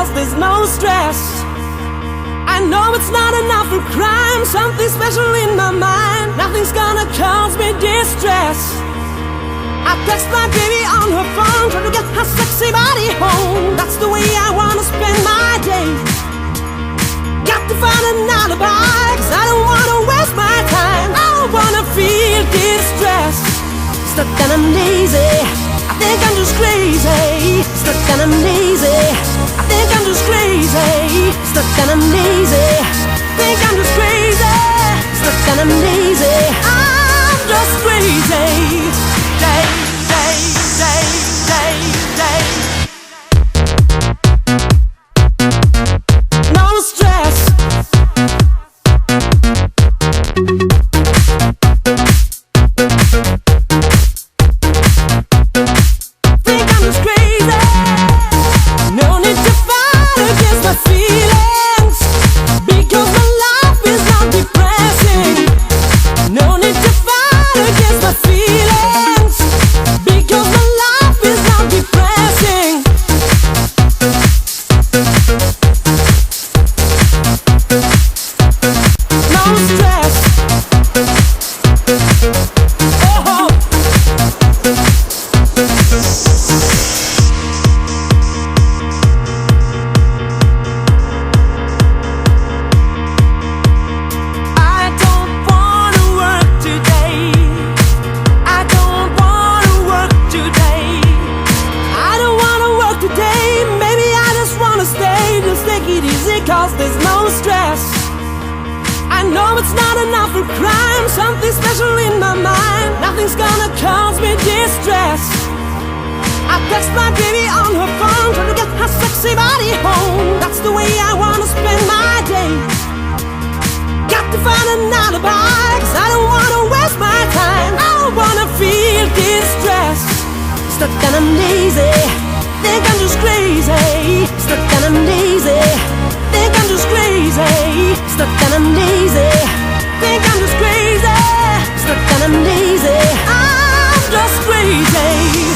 'cause there's no stress. I know it's not enough for crime, something special in my mind. Nothing's gonna cause me distress. I text my baby on her phone, trying to get her sexy body home. That's the way I wanna spend my day. Got to find an alibi, 'cause I don't wanna waste my time. I don't wanna feel distressed. Stuck and I'm lazy, I think I'm just crazy. Stuck and I'm lazy, I think I'm just crazy. Stuck and I'm lazy, think I'm just crazy. Stuck and I'm lazy, I'm just crazy. Day, day, day, day, day. No stress. Think I'm just crazy. No need to fight against my feelings, because my life is not depressing. No need to fight against my feelings, because my life is not depressing. No stress. Oh. I don't wanna work today. I don't wanna work today. I don't wanna work today. Maybe I just wanna stay. Just take it easy, 'cause there's no stress. I know it's not enough for crime, something special in my mind. Nothing's gonna cause me distress. I text my baby on her phone, trying to get her sexy body home. That's the way I wanna spend my day. Got to find an alibi, 'cause I don't wanna waste my time. I don't wanna feel distressed. Stuck and I'm lazy, think I'm just crazy. Stuck and I'm lazy, think I'm just crazy. Stuck and I'm lazy, think I'm just crazy. Stuck and I'm lazy, I'm just crazy.